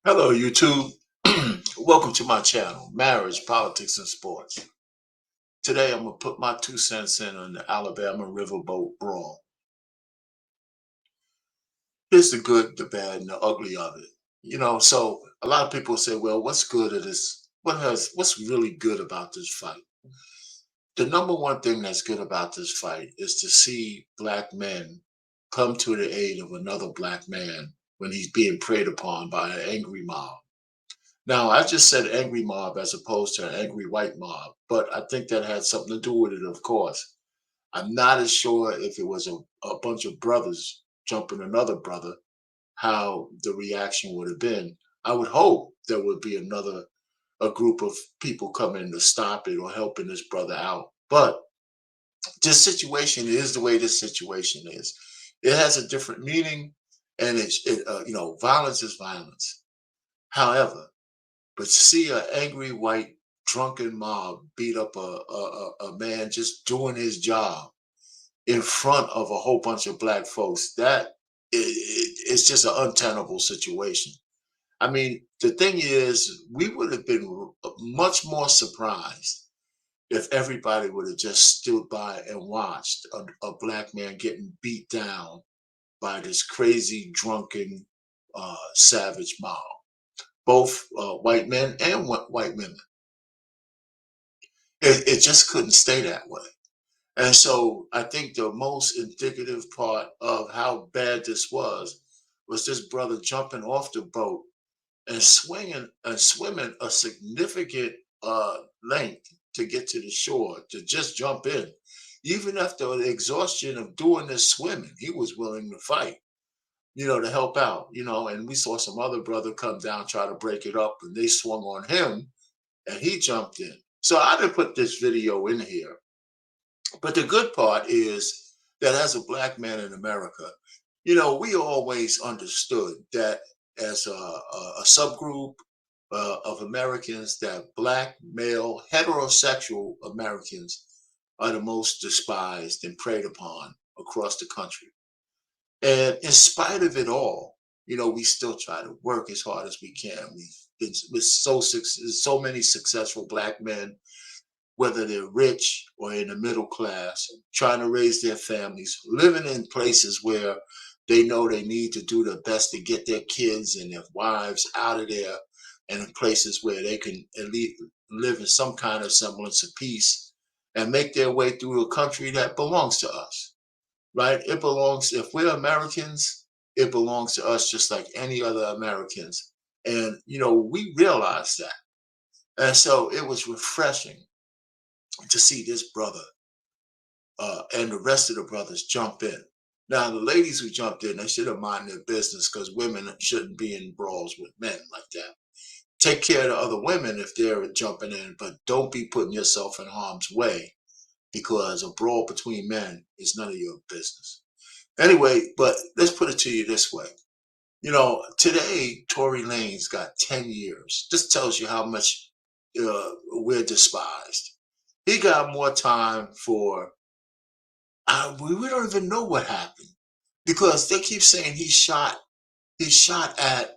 Hello, YouTube. Welcome to my channel, Marriage, Politics, and Sports. Today, I'm going to put my 2 cents in on the Alabama Riverboat Brawl. Here's the good, the bad, and the ugly of it. So a lot of people say, well, what's good at this? What's really good about this fight? The number one thing that's good about this fight is to see black men come to the aid of another black man when he's being preyed upon by an angry mob. Now, I just said angry mob as opposed to an angry white mob, but I think that had something to do with it, of course. I'm not as sure if it was a bunch of brothers jumping another brother, how the reaction would have been. I would hope there would be a group of people coming to stop it or helping this brother out. But this situation is the way this situation is. It has a different meaning, and violence is violence. However, but to see an angry white drunken mob beat up a man just doing his job in front of a whole bunch of black folks, it's just an untenable situation. I mean, the thing is, we would have been much more surprised if everybody would have just stood by and watched a black man getting beat down by this crazy, drunken, savage mob, both white men and white women. It just couldn't stay that way. And so I think the most indicative part of how bad this was this brother jumping off the boat and swinging and swimming a significant length to get to the shore to just jump in. Even after the exhaustion of doing this swimming, he was willing to fight, to help out, and we saw some other brother come down, try to break it up, and they swung on him and he jumped in. So I didn't put this video in here. But the good part is that as a black man in America, we always understood that as a subgroup of Americans, that black male heterosexual Americans are the most despised and preyed upon across the country. And in spite of it all, we still try to work as hard as we can. We've been with so many successful black men, whether they're rich or in the middle class, trying to raise their families, living in places where they know they need to do their best to get their kids and their wives out of there, and in places where they can at least live in some kind of semblance of peace and make their way through a country that belongs to us, right? It belongs, if we're Americans, it belongs to us just like any other Americans. And, we realize that. And so it was refreshing to see this brother and the rest of the brothers jump in. Now, the ladies who jumped in, they should have minded their business because women shouldn't be in brawls with men like that. Take care of the other women if they're jumping in, but don't be putting yourself in harm's way because a brawl between men is none of your business. Anyway, but let's put it to you this way. Today, Tory Lanez got 10 years. This tells you how much we're despised. He got more time for we don't even know what happened because they keep saying he shot at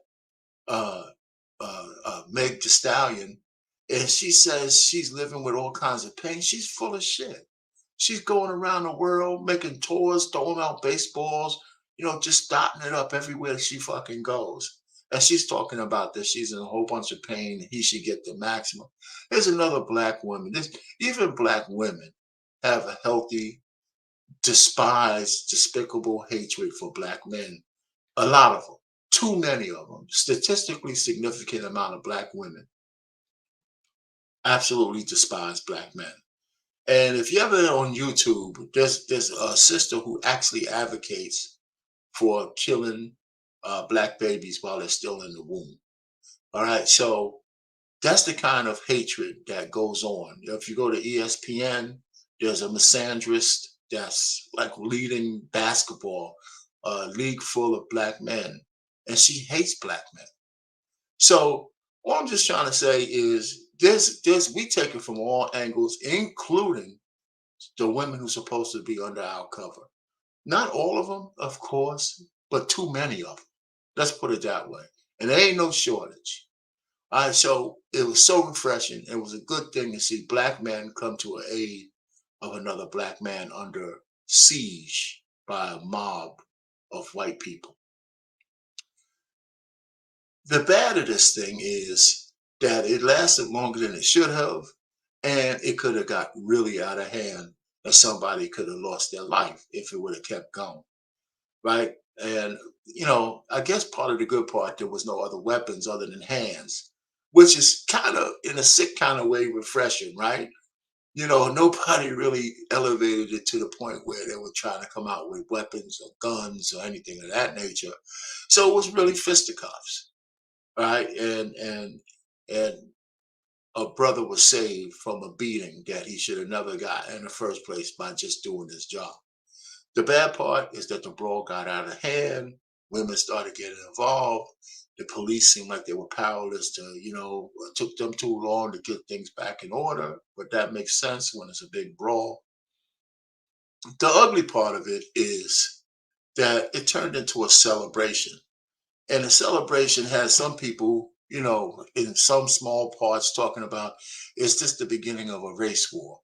Meg Thee Stallion, and she says she's living with all kinds of pain. She's full of shit. She's going around the world making tours, throwing out baseballs, just starting it up everywhere she fucking goes. And she's talking about that she's in a whole bunch of pain. He should get the maximum. There's another black woman. Even black women have a healthy despise, despicable hatred for black men. A lot of them, too many of them. Statistically significant amount of black women absolutely despise black men. And if you ever on YouTube, there's a sister who actually advocates for killing black babies while they're still in the womb. All right, so that's the kind of hatred that goes on. If you go to ESPN, there's a misandrist that's like leading basketball, a league full of black men, and she hates black men. So all I'm just trying to say is there's we take it from all angles, including the women who's supposed to be under our cover. Not all of them, of course, but too many of them. Let's put it that way. and there ain't no shortage. All right, so it was so refreshing. It was a good thing to see black men come to an aid of another black man under siege by a mob of white people. The bad of this thing is that it lasted longer than it should have, and it could have got really out of hand, and somebody could have lost their life if it would have kept going, right? And I guess part of the good part, there was no other weapons other than hands, which is kind of, in a sick kind of way, refreshing, right? Nobody really elevated it to the point where they were trying to come out with weapons or guns or anything of that nature. So it was really fisticuffs, right? And a brother was saved from a beating that he should have never got in the first place by just doing his job. The bad part is that the brawl got out of hand. Women started getting involved. The police seemed like they were powerless to, it took them too long to get things back in order. But that makes sense when it's a big brawl. The ugly part of it is that it turned into a celebration. And the celebration has some people, in some small parts talking about, is this the beginning of a race war,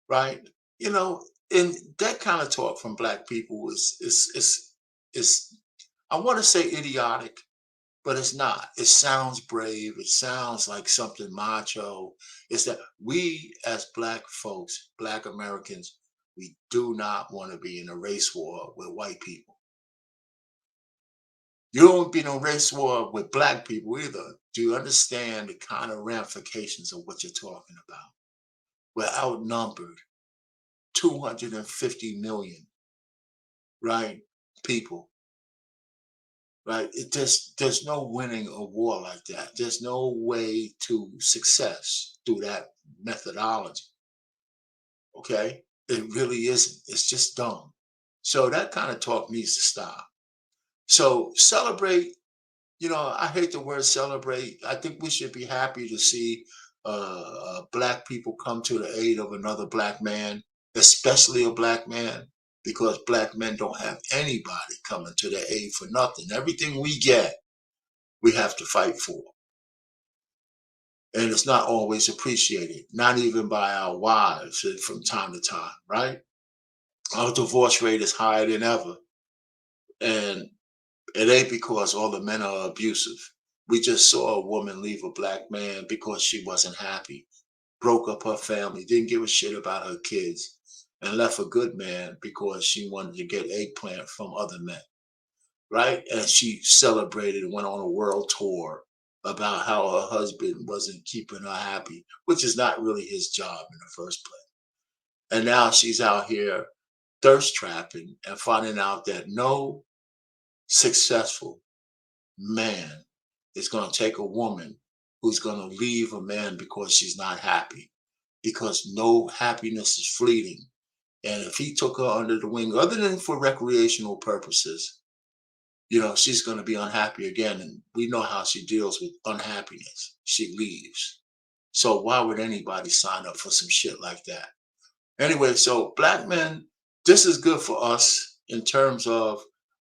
right? You know, and that kind of talk from black people is I want to say idiotic, but it's not. It sounds brave. It sounds like something macho. It's that we as black folks, black Americans, we do not want to be in a race war with white people. You don't be in a race war with black people either. Do you understand the kind of ramifications of what you're talking about? We're outnumbered 250 million, right? People, right? There's no winning a war like that. There's no way to success through that methodology. Okay? It really isn't. It's just dumb. So that kind of talk needs to stop. So celebrate. I hate the word celebrate. I think we should be happy to see black people come to the aid of another black man, especially a black man, because black men don't have anybody coming to their aid for nothing. Everything we get, we have to fight for. And it's not always appreciated, not even by our wives from time to time, right? Our divorce rate is higher than ever. And it ain't because all the men are abusive. We just saw a woman leave a black man because she wasn't happy, broke up her family, didn't give a shit about her kids, and left a good man because she wanted to get eggplant from other men, right? And she celebrated and went on a world tour about how her husband wasn't keeping her happy, which is not really his job in the first place. And now she's out here thirst trapping and finding out that no successful man is going to take a woman who's going to leave a man because she's not happy, because no happiness is fleeting. And if he took her under the wing, other than for recreational purposes, she's going to be unhappy again. And we know how she deals with unhappiness. She leaves. So why would anybody sign up for some shit like that? Anyway, so black men, this is good for us in terms of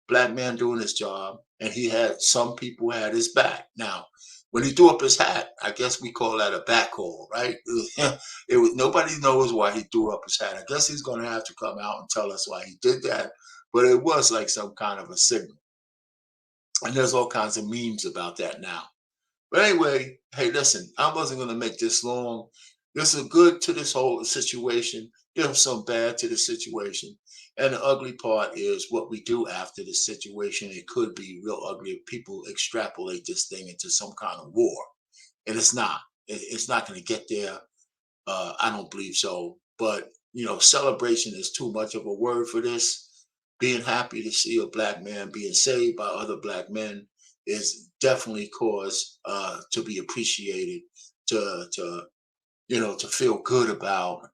black man doing his job, and he had some people had his back. Now, when he threw up his hat, I guess we call that a back call, right? It was nobody knows why he threw up his hat. I guess he's going to have to come out and tell us why he did that, but it was like some kind of a signal, and there's all kinds of memes about that now. But anyway, hey, listen, I wasn't going to make this long. There's some good to this whole situation. There's some bad to the situation. And the ugly part is what we do after the situation. It could be real ugly if people extrapolate this thing into some kind of war. And it's not. It's not going to get there. I don't believe so. But, celebration is too much of a word for this. Being happy to see a black man being saved by other black men is definitely cause to be appreciated, to feel good about.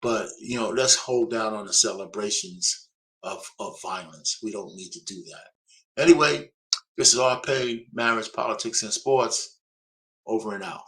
But let's hold down on the celebrations of violence. We don't need to do that. Anyway, this is our pay marriage, politics, and sports. Over and out.